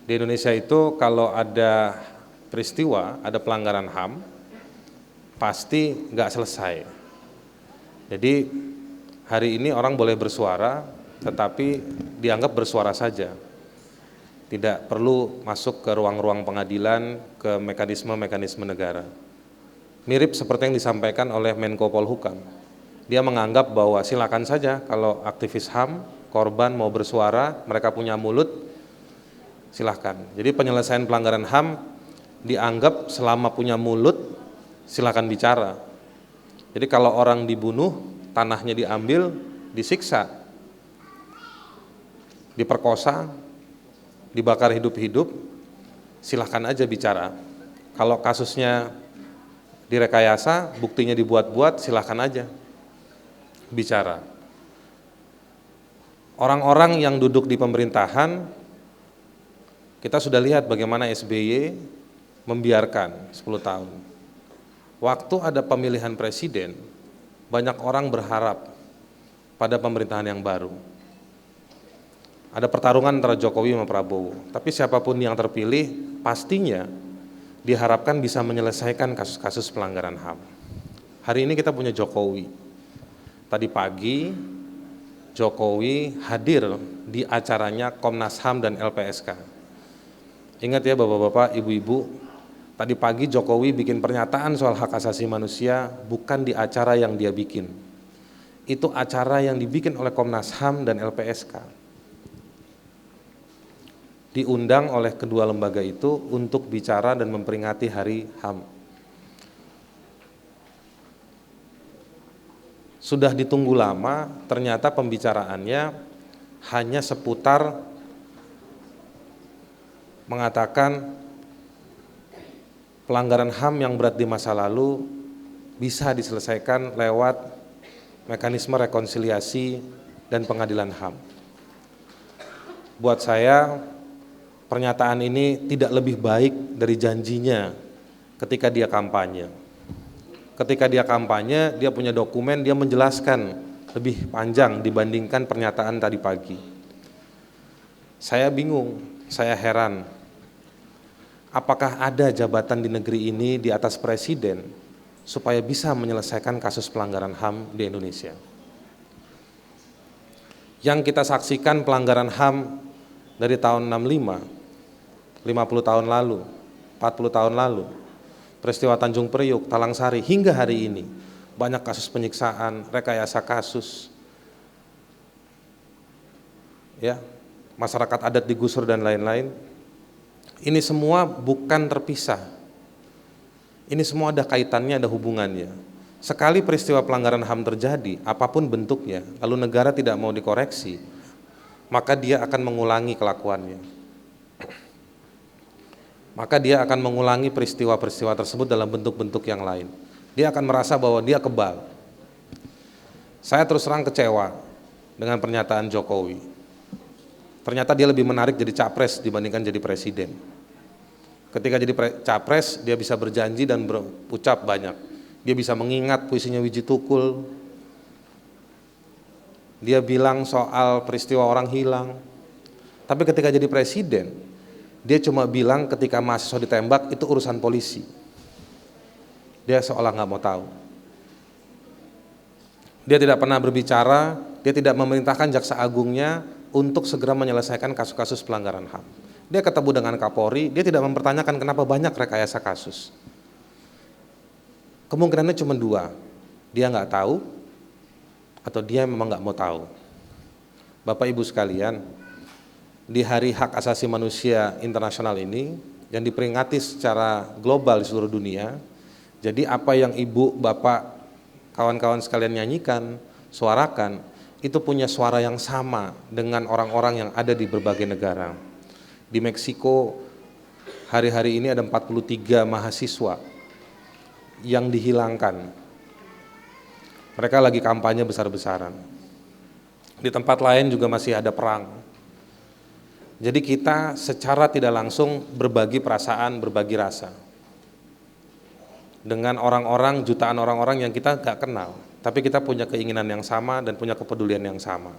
Di Indonesia itu kalau ada peristiwa, ada pelanggaran HAM, pasti nggak selesai. Jadi hari ini orang boleh bersuara, tetapi dianggap bersuara saja. Tidak perlu masuk ke ruang-ruang pengadilan, ke mekanisme-mekanisme negara. Mirip seperti yang disampaikan oleh Menko Polhukam. Dia menganggap bahwa silakan saja kalau aktivis HAM, korban mau bersuara, mereka punya mulut, silahkan. Jadi penyelesaian pelanggaran HAM dianggap selama punya mulut, silahkan bicara. Jadi kalau orang dibunuh, tanahnya diambil, disiksa, diperkosa, dibakar hidup-hidup, silahkan aja bicara. Kalau kasusnya direkayasa, buktinya dibuat-buat, silahkan aja bicara. Orang-orang yang duduk di pemerintahan, kita sudah lihat bagaimana SBY membiarkan 10 tahun. Waktu ada pemilihan presiden, banyak orang berharap pada pemerintahan yang baru. Ada pertarungan antara Jokowi sama Prabowo, tapi siapapun yang terpilih pastinya diharapkan bisa menyelesaikan kasus-kasus pelanggaran HAM. Hari ini kita punya Jokowi. Tadi pagi Jokowi hadir di acaranya Komnas HAM dan LPSK. Ingat ya bapak-bapak, ibu-ibu, tadi pagi Jokowi bikin pernyataan soal hak asasi manusia bukan di acara yang dia bikin. Itu acara yang dibikin oleh Komnas HAM dan LPSK. Diundang oleh kedua lembaga itu untuk bicara dan memperingati Hari HAM. Sudah ditunggu lama, ternyata pembicaraannya hanya seputar mengatakan pelanggaran HAM yang berat di masa lalu bisa diselesaikan lewat mekanisme rekonsiliasi dan pengadilan HAM. Buat saya, pernyataan ini tidak lebih baik dari janjinya ketika dia kampanye. Ketika dia kampanye, dia punya dokumen, dia menjelaskan lebih panjang dibandingkan pernyataan tadi pagi. Saya bingung, saya heran. Apakah ada jabatan di negeri ini di atas presiden supaya bisa menyelesaikan kasus pelanggaran HAM di Indonesia? Yang kita saksikan pelanggaran HAM dari tahun 65, 50 tahun lalu, 40 tahun lalu, peristiwa Tanjung Priuk, Talang Sari, hingga hari ini, banyak kasus penyiksaan, rekayasa kasus, ya, masyarakat adat digusur dan lain-lain. Ini semua bukan terpisah. Ini semua ada kaitannya, ada hubungannya. Sekali peristiwa pelanggaran HAM terjadi, apapun bentuknya, lalu negara tidak mau dikoreksi, maka dia akan mengulangi kelakuannya. Maka dia akan mengulangi peristiwa-peristiwa tersebut dalam bentuk-bentuk yang lain. Dia akan merasa bahwa dia kebal. Saya terus terang kecewa dengan pernyataan Jokowi. Ternyata dia lebih menarik jadi capres dibandingkan jadi presiden. Ketika jadi capres, dia bisa berjanji dan berucap banyak. Dia bisa mengingat puisinya Wiji Tukul. Dia bilang soal peristiwa orang hilang. Tapi ketika jadi presiden, dia cuma bilang ketika mahasiswa ditembak itu urusan polisi. Dia seolah nggak mau tahu. Dia tidak pernah berbicara, dia tidak memerintahkan jaksa agungnya untuk segera menyelesaikan kasus-kasus pelanggaran HAM. Dia ketemu dengan Kapolri, dia tidak mempertanyakan kenapa banyak rekayasa kasus. Kemungkinannya cuma dua, dia nggak tahu atau dia memang nggak mau tahu. Bapak Ibu sekalian, di Hari Hak Asasi Manusia Internasional ini yang diperingati secara global di seluruh dunia, jadi apa yang Ibu, Bapak, kawan-kawan sekalian nyanyikan, suarakan, itu punya suara yang sama dengan orang-orang yang ada di berbagai negara. Di Meksiko, hari-hari ini ada 43 mahasiswa yang dihilangkan. Mereka lagi kampanye besar-besaran. Di tempat lain juga masih ada perang. Jadi kita secara tidak langsung berbagi perasaan, berbagi rasa dengan orang-orang, jutaan orang-orang yang kita gak kenal, tapi kita punya keinginan yang sama dan punya kepedulian yang sama.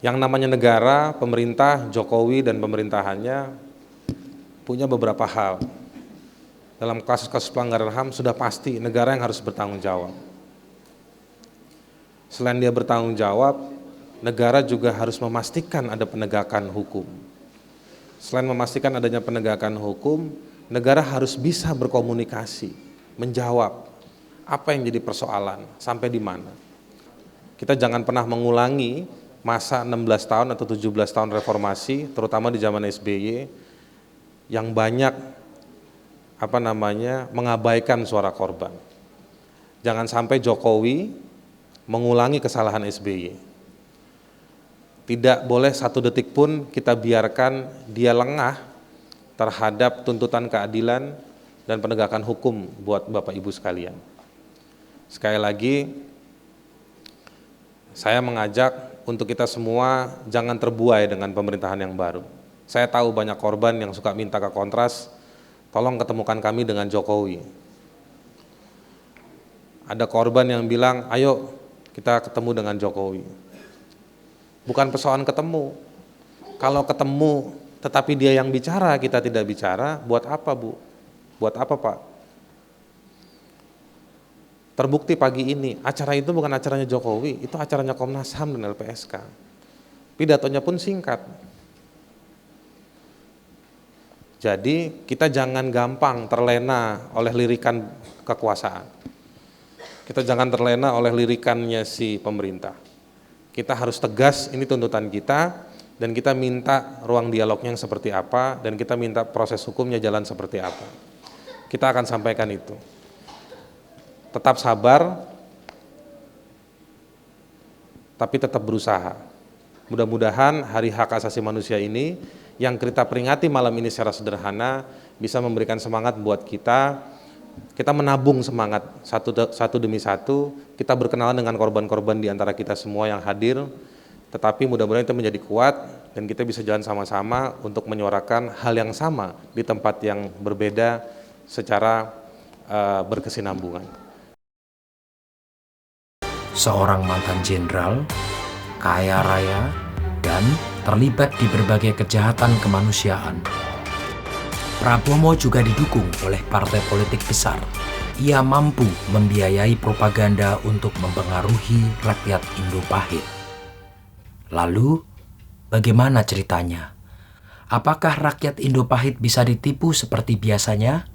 Yang namanya negara, pemerintah, Jokowi dan pemerintahannya punya beberapa hal. Dalam kasus-kasus pelanggaran HAM sudah pasti negara yang harus bertanggung jawab. Selain dia bertanggung jawab, negara juga harus memastikan ada penegakan hukum. Selain memastikan adanya penegakan hukum, negara harus bisa berkomunikasi, menjawab apa yang jadi persoalan, sampai di mana. Kita jangan pernah mengulangi masa 16 tahun atau 17 tahun reformasi, terutama di zaman SBY, yang banyak mengabaikan suara korban. Jangan sampai Jokowi mengulangi kesalahan SBY. Tidak boleh satu detik pun kita biarkan dia lengah terhadap tuntutan keadilan dan penegakan hukum buat Bapak Ibu sekalian. Sekali lagi, saya mengajak untuk kita semua jangan terbuai dengan pemerintahan yang baru. Saya tahu banyak korban yang suka minta ke Kontras, tolong ketemukan kami dengan Jokowi. Ada korban yang bilang, ayo kita ketemu dengan Jokowi. Bukan persoalan ketemu. Kalau ketemu tetapi dia yang bicara, kita tidak bicara, buat apa Bu? Buat apa Pak? Terbukti pagi ini, acara itu bukan acaranya Jokowi, itu acaranya Komnas HAM dan LPSK. Pidatonya pun singkat. Jadi kita jangan gampang terlena oleh lirikan kekuasaan. Kita jangan terlena oleh lirikannya si pemerintah. Kita harus tegas, ini tuntutan kita, dan kita minta ruang dialognya yang seperti apa, dan kita minta proses hukumnya jalan seperti apa. Kita akan sampaikan itu. Tetap sabar, tapi tetap berusaha. Mudah-mudahan Hari Hak Asasi Manusia ini yang kita peringati malam ini secara sederhana bisa memberikan semangat buat kita menabung semangat satu demi satu, kita berkenalan dengan korban-korban di antara kita semua yang hadir, tetapi mudah-mudahan itu menjadi kuat dan kita bisa jalan sama-sama untuk menyuarakan hal yang sama di tempat yang berbeda secara berkesinambungan. Seorang mantan jenderal, kaya raya, dan terlibat di berbagai kejahatan kemanusiaan, Prabowo juga didukung oleh partai politik besar. Ia mampu membiayai propaganda untuk mempengaruhi rakyat Indo-Pahit. Lalu, bagaimana ceritanya? Apakah rakyat Indo-Pahit bisa ditipu seperti biasanya?